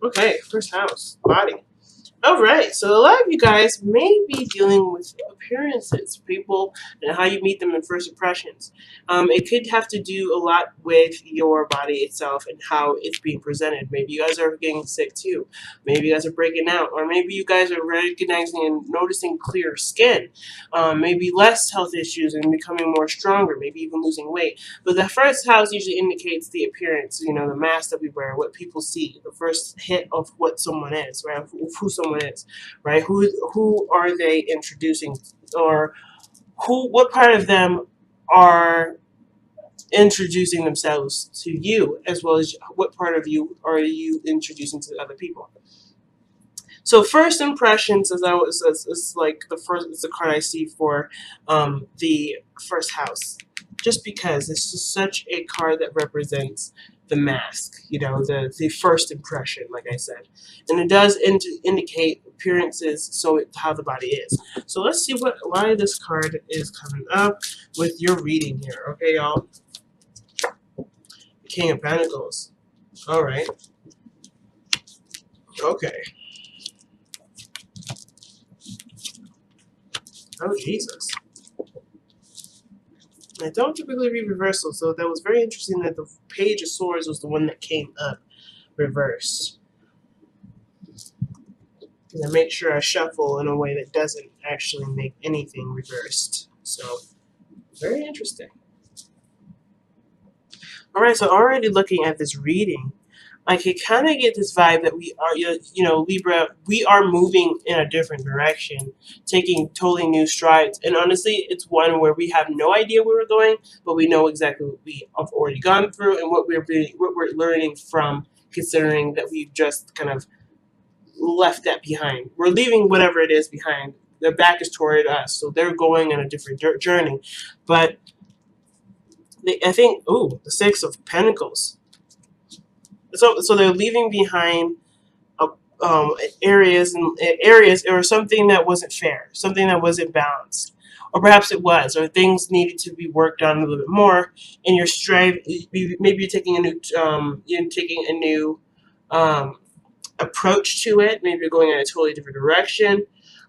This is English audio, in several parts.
Okay, first house, body. All right, so a lot of you guys may be dealing with appearances, people, and how you meet them in first impressions. It could have to do a lot with your body itself and how it's being presented. Maybe you guys are getting sick too. Maybe you guys are breaking out, or maybe you guys are recognizing and noticing clear skin. Maybe less health issues and becoming more stronger. Maybe even losing weight. But the first house usually indicates the appearance. You know, the mask that we wear, what people see, the first hit of what someone is, right? Of who someone is, right? Who are they introducing, or who? What part of them are introducing themselves to you, as well as what part of you are you introducing to other people? So first impressions is like the first. It's the card I see for the first house, just because it's just such a card that represents the mask. You know, the first impression, like I said, and it does indicate appearances. So how the body is. So let's see why this card is coming up with your reading here. Okay, y'all. King of Pentacles. All right. Okay. Oh Jesus. I don't typically read reversal, so that was very interesting that the Page of Swords was the one that came up reversed. Because I make sure I shuffle in a way that doesn't actually make anything reversed. So, very interesting. Alright, so already looking at this reading, I can kind of get this vibe that we are, Libra, we are moving in a different direction, taking totally new strides. And honestly, it's one where we have no idea where we're going, but we know exactly what we have already gone through and what we're learning from, considering that we've just kind of left that behind. We're leaving whatever it is behind. Their back is toward us, so they're going on a different journey. But I think, the Six of Pentacles. So they're leaving behind areas or something that wasn't fair, something that wasn't balanced, or perhaps it was, or things needed to be worked on a little bit more. And you're maybe you're taking a new approach to it. Maybe you're going in a totally different direction.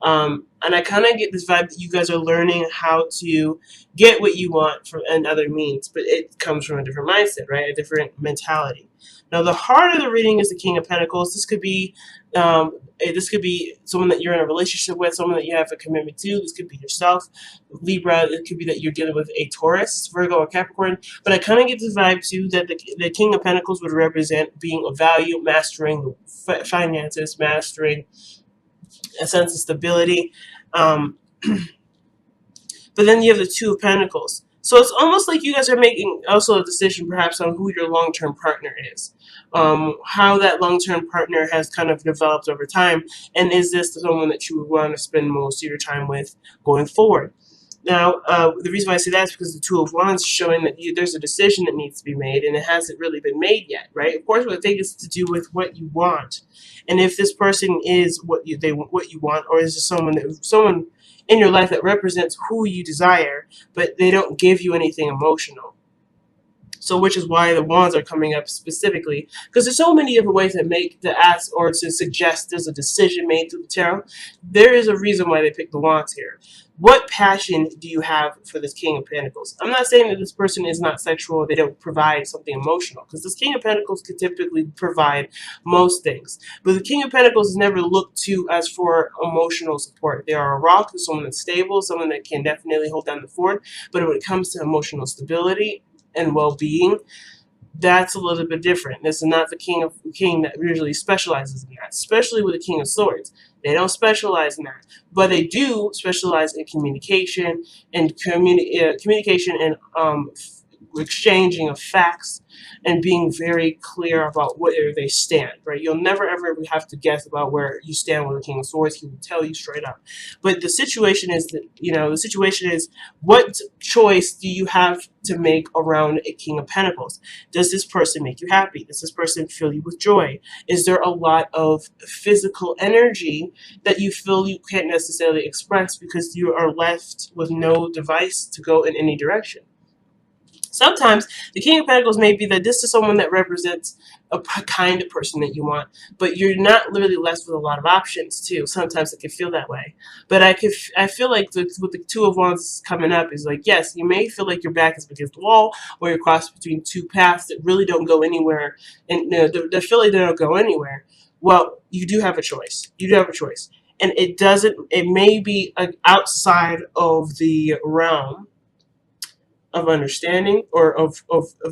And I kind of get this vibe that you guys are learning how to get what you want from and other means, but it comes from a different mindset, right? A different mentality. Now, the heart of the reading is the King of Pentacles. This could be someone that you're in a relationship with, someone that you have a commitment to. This could be yourself, Libra. It could be that you're dealing with a Taurus, Virgo, or Capricorn. But I kind of get the vibe too that the King of Pentacles would represent being of value, mastering the finances, mastering a sense of stability. But then you have the Two of Pentacles. So it's almost like you guys are making also a decision perhaps on who your long-term partner is. How that long-term partner has kind of developed over time. And is this someone that you would want to spend most of your time with going forward? Now, the reason why I say that is because the Two of Wands is showing that there's a decision that needs to be made, and it hasn't really been made yet, right? Of course, what I think is to do with what you want, and if this person is what you want, or is it someone in your life that represents who you desire, but they don't give you anything emotional. So, which is why the wands are coming up specifically, because there's so many different ways that make to ask or to suggest there's a decision made through the tarot. There is a reason why they picked the wands here. What passion do you have for this King of Pentacles? I'm not saying that this person is not sexual, they don't provide something emotional, because this King of Pentacles could typically provide most things. But the King of Pentacles is never looked to as for emotional support. They are a rock, someone that's stable, someone that can definitely hold down the fort. But when it comes to emotional stability and well-being, that's a little bit different. This is not the king that usually specializes in that, especially with the King of Swords. They don't specialize in that, but they do specialize in communication and communication and exchanging of facts and being very clear about where they stand, right? You'll never ever have to guess about where you stand with the King of Swords. He will tell you straight up. But the situation is what choice do you have to make around a King of Pentacles? Does this person make you happy? Does this person fill you with joy? Is there a lot of physical energy that you feel you can't necessarily express because you are left with no device to go in any direction? Sometimes the King of Pentacles may be that this is someone that represents a kind of person that you want, but you're not really left with a lot of options too. Sometimes it can feel that way, but I feel like with the Two of Wands coming up is like, yes, you may feel like your back is against the wall, or you're crossed between two paths that really don't go anywhere, and they feel like they don't go anywhere. Well, you do have a choice. You do have a choice, and it doesn't. It may be outside of the realm of understanding or of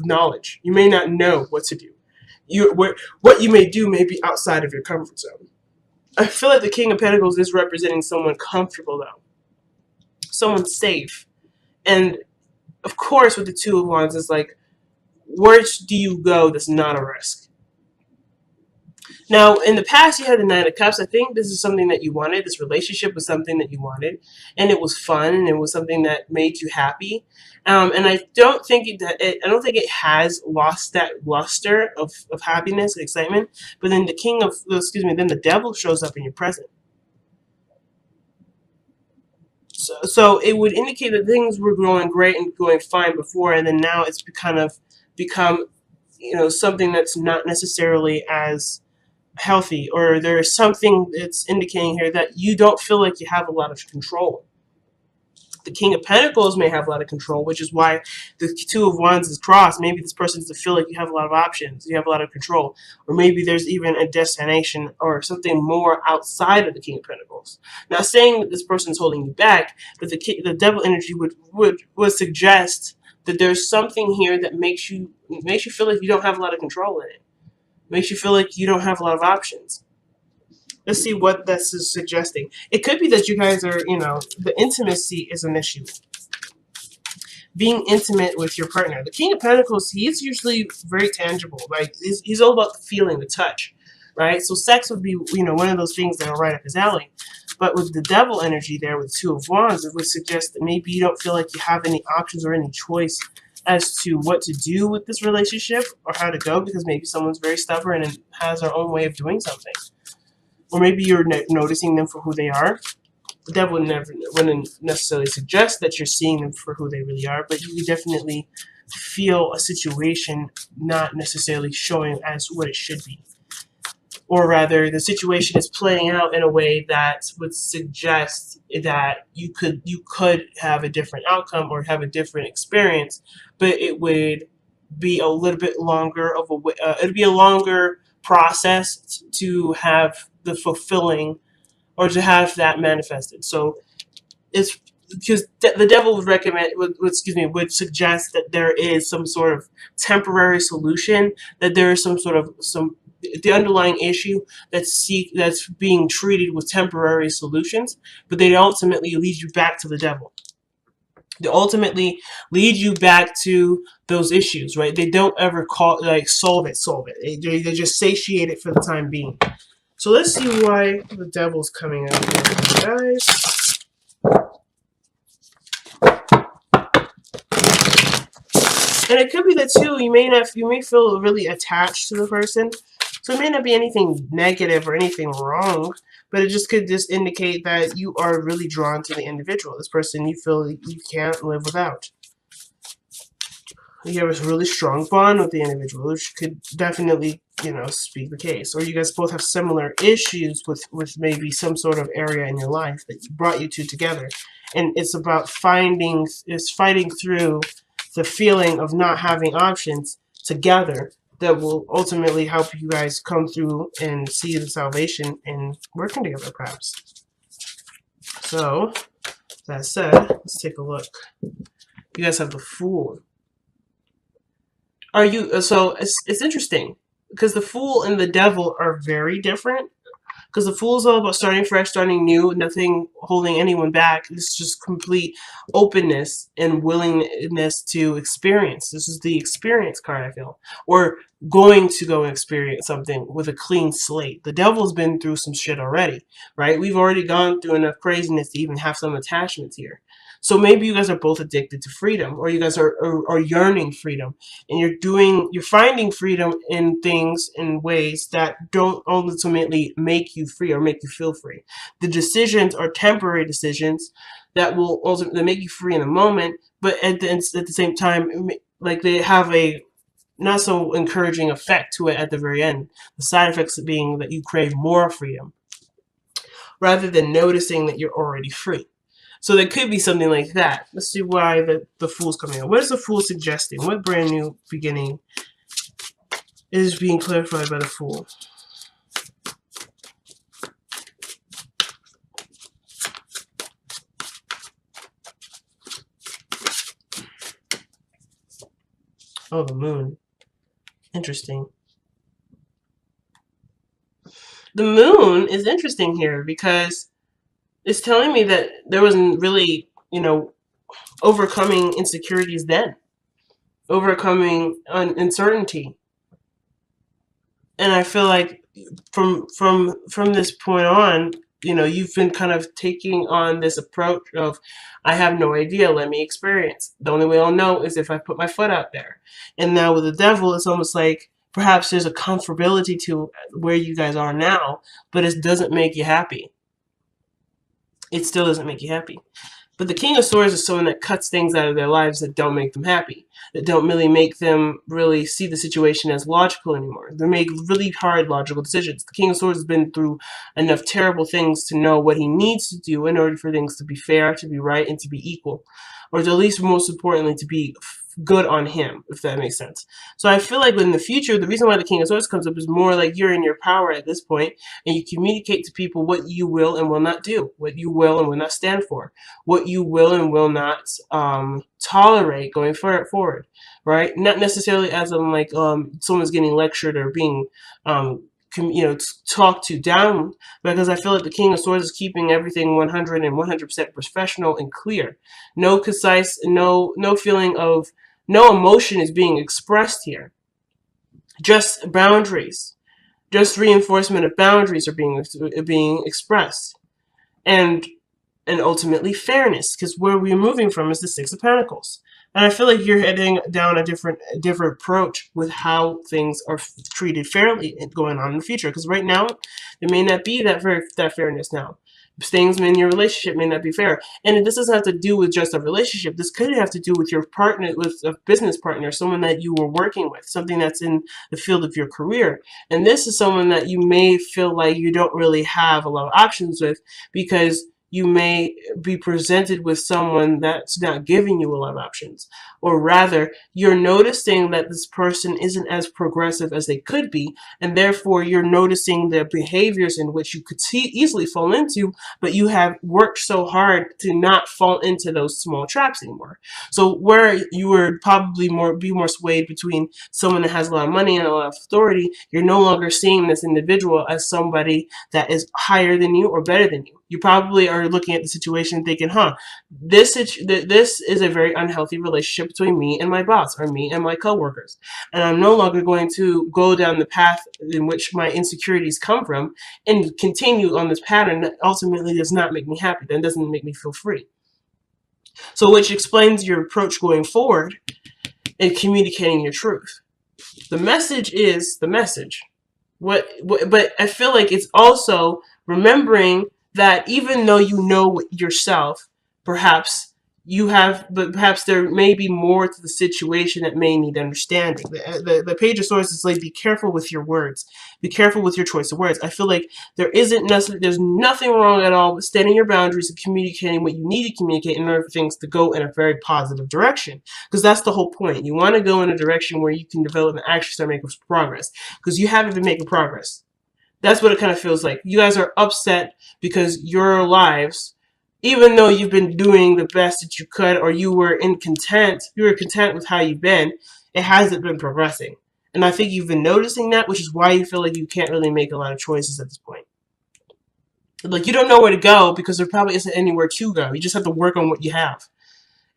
knowledge. You may not know what to do. What you may do may be outside of your comfort zone. I feel like the King of Pentacles is representing someone comfortable though. Someone safe. And of course with the Two of Wands it's like, where do you go that's not a risk? Now, in the past, you had the Nine of Cups. I think this is something that you wanted. This relationship was something that you wanted, and it was fun, and it was something that made you happy. And I don't think I don't think it has lost that luster of happiness and excitement. But then then the Devil shows up in your present. So it would indicate that things were going great and going fine before, and then now it's kind of become, something that's not necessarily as healthy, or there's something that's indicating here that you don't feel like you have a lot of control. The King of Pentacles may have a lot of control, which is why the Two of Wands is crossed. Maybe this person doesn't feel like you have a lot of options, you have a lot of control, or maybe there's even a destination or something more outside of the King of Pentacles. Not saying that this person is holding you back, but the Devil energy would suggest that there's something here that makes you feel like you don't have a lot of control in it. Makes you feel like you don't have a lot of options. Let's see what this is suggesting. It could be that you guys are, the intimacy is an issue. Being intimate with your partner. The King of Pentacles, he's usually very tangible. Like, he's all about the feeling, the touch, right? So sex would be, one of those things that are right up his alley. But with the Devil energy there, with Two of Wands, it would suggest that maybe you don't feel like you have any options or any choice as to what to do with this relationship or how to go, because maybe someone's very stubborn and has their own way of doing something. Or maybe you're noticing them for who they are. The Devil wouldn't necessarily suggest that you're seeing them for who they really are, but you definitely feel a situation not necessarily showing as what it should be. Or rather, the situation is playing out in a way that would suggest that you could have a different outcome or have a different experience, but it would be a little bit longer of it'd be a longer process to have the fulfilling or to have that manifested. So it's because the Devil would suggest that there is some sort of temporary solution, that there is the underlying issue that's being treated with temporary solutions, but they ultimately lead you back to the Devil. They ultimately lead you back to those issues, right? They don't ever solve it. They just satiate it for the time being. So let's see why the Devil's coming out here, guys. And it could be that too, you may feel really attached to the person. So it may not be anything negative or anything wrong, but it could indicate that you are really drawn to the individual. This person you feel you can't live without. You have a really strong bond with the individual, which could definitely, speak the case. Or you guys both have similar issues with maybe some sort of area in your life that brought you two together. And it's about fighting through the feeling of not having options together that will ultimately help you guys come through and see the salvation and working together, perhaps. So, that said, let's take a look. You guys have the Fool. So it's interesting because the Fool and the Devil are very different. Because the Fool is all about starting fresh, starting new, nothing holding anyone back. It's just complete openness and willingness to experience. This is the experience card, I feel. Or going to go and experience something with a clean slate. The Devil's been through some shit already, right? We've already gone through enough craziness to even have some attachments here. So maybe you guys are both addicted to freedom, or you guys are yearning freedom, and you're finding freedom in things in ways that don't ultimately make you free or make you feel free. The decisions are temporary decisions that will ultimately make you free in a moment, but at the same time, like they have a not so encouraging effect to it at the very end. The side effects being that you crave more freedom rather than noticing that you're already free. So there could be something like that. Let's see why the Fool's coming out. What is the Fool suggesting? What brand new beginning is being clarified by the Fool? Oh, the Moon. Interesting. The Moon is interesting here because it's telling me that there wasn't really, overcoming insecurities then, overcoming uncertainty. And I feel like from this point on, you've been kind of taking on this approach of, I have no idea, let me experience. The only way I'll know is if I put my foot out there. And now with the Devil, it's almost like perhaps there's a comfortability to where you guys are now, but it doesn't make you happy. It still doesn't make you happy. But the King of Swords is someone that cuts things out of their lives that don't make them happy, that don't really make them really see the situation as logical anymore. They make really hard logical decisions. The King of Swords has been through enough terrible things to know what he needs to do in order for things to be fair, to be right, and to be equal. Or at least, most importantly, to be good on him, if that makes sense. So I feel like in the future, the reason why the King of Swords comes up is more like you're in your power at this point, and you communicate to people what you will and will not do, what you will and will not stand for, what you will and will not tolerate going forward, right? Not necessarily as I'm like someone's getting lectured or being talked to down, because I feel like the King of Swords is keeping everything 100 and 100% professional and clear. No concise, no feeling of, no emotion is being expressed here. Just boundaries, just reinforcement of boundaries are being expressed, and ultimately fairness, because where we're moving from is the Six of Pentacles. And I feel like you're heading down a different approach with how things are treated fairly going on in the future. Because right now, there may not be that fairness now. Things in your relationship may not be fair. And this doesn't have to do with just a relationship. This could have to do with your partner, with a business partner, someone that you were working with, something that's in the field of your career. And this is someone that you may feel like you don't really have a lot of options with, because you may be presented with someone that's not giving you a lot of options. Or rather, you're noticing that this person isn't as progressive as they could be, and therefore you're noticing the behaviors in which you could easily fall into, but you have worked so hard to not fall into those small traps anymore. So where you would probably be more swayed between someone that has a lot of money and a lot of authority, you're no longer seeing this individual as somebody that is higher than you or better than you. You probably are looking at the situation thinking, this is a very unhealthy relationship between me and my boss, or me and my coworkers. And I'm no longer going to go down the path in which my insecurities come from and continue on this pattern that ultimately does not make me happy, that doesn't make me feel free. So which explains your approach going forward in communicating your truth. The message is the message. But I feel like it's also remembering that even though you know yourself, perhaps there may be more to the situation that may need understanding. The Page of Swords is like, be careful with your words. Be careful with your choice of words. I feel like there's nothing wrong at all with setting your boundaries and communicating what you need to communicate in order for things to go in a very positive direction. Because that's the whole point. You want to go in a direction where you can develop and actually start making progress. Because you haven't been making progress. That's what it kind of feels like. You guys are upset because your lives, even though you've been doing the best that you could, or you were content with how you've been, it hasn't been progressing. And I think you've been noticing that, which is why you feel like you can't really make a lot of choices at this point. Like, you don't know where to go because there probably isn't anywhere to go. You just have to work on what you have.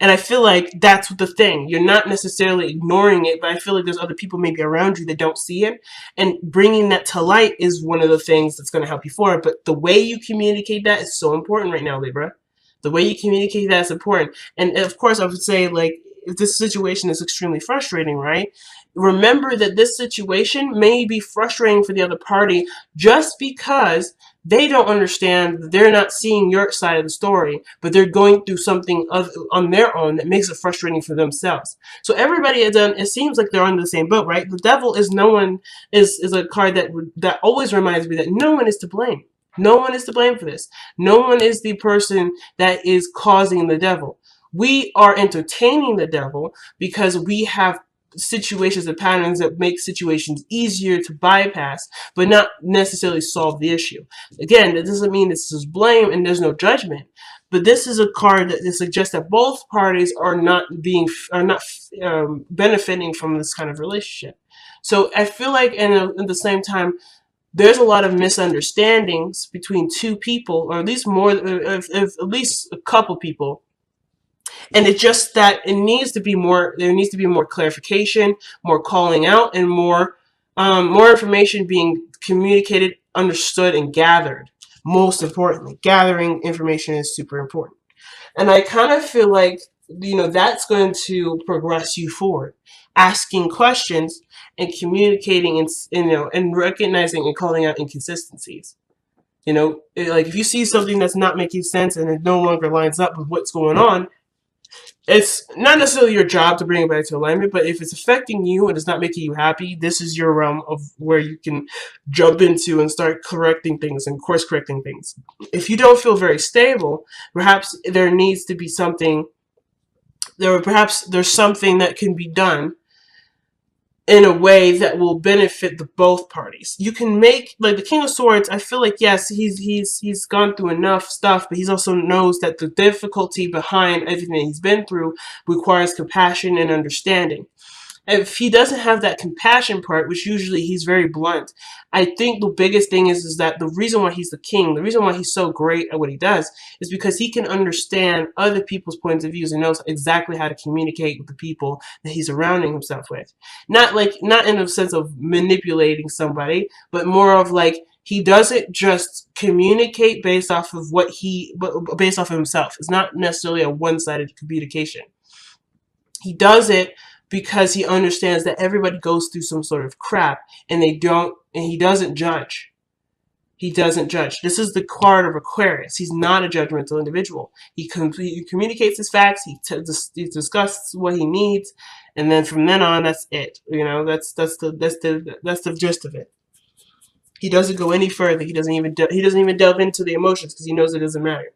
And I feel like that's the thing. You're not necessarily ignoring it, but I feel like there's other people maybe around you that don't see it. And bringing that to light is one of the things that's going to help you forward. But the way you communicate that is so important right now, Libra. The way you communicate that is important. And of course, I would say, like, if this situation is extremely frustrating, right? Remember that this situation may be frustrating for the other party just because they don't understand, they're not seeing your side of the story, but they're going through something on their own that makes it frustrating for themselves. So everybody has done, it seems like they're on the same boat, right? The devil is no one, is a card that always reminds me that no one is to blame. No one is to blame for this. No one is the person that is causing the devil. We are entertaining the devil because we have situations and patterns that make situations easier to bypass, but not necessarily solve the issue. Again, that doesn't mean this is blame and there's no judgment, but this is a card that suggests that both parties are not benefiting from this kind of relationship. So I feel like, at the same time, there's a lot of misunderstandings between two people, or at least more, if at least a couple people. And it's just that it needs to be more, there needs to be more clarification, more calling out, and more information being communicated, understood, and gathered. Most importantly, gathering information is super important. And I kind of feel like, that's going to progress you forward. Asking questions and communicating, and recognizing and calling out inconsistencies. Like if you see something that's not making sense and it no longer lines up with what's going on, it's not necessarily your job to bring it back to alignment, but if it's affecting you and it's not making you happy, this is your realm of where you can jump into and start correcting things and course correcting things. If you don't feel very stable, perhaps there needs to be something, perhaps there's something that can be done in a way that will benefit both parties. You can make, like the King of Swords, I feel like, yes, he's gone through enough stuff, but he also knows that the difficulty behind everything that he's been through requires compassion and understanding. If he doesn't have that compassion part, which usually he's very blunt, I think the biggest thing is that the reason why he's the king, the reason why he's so great at what he does, is because he can understand other people's points of views and knows exactly how to communicate with the people that he's surrounding himself with. Not in a sense of manipulating somebody, but more of like, he doesn't just communicate based off of based off of himself. It's not necessarily a one-sided communication. He does it because he understands that everybody goes through some sort of crap, and he doesn't judge. He doesn't judge. This is the card of Aquarius. He's not a judgmental individual. He communicates his facts. He discusses what he needs, and then from then on, that's it. That's the gist of it. He doesn't go any further. He doesn't even delve into the emotions because he knows it doesn't matter.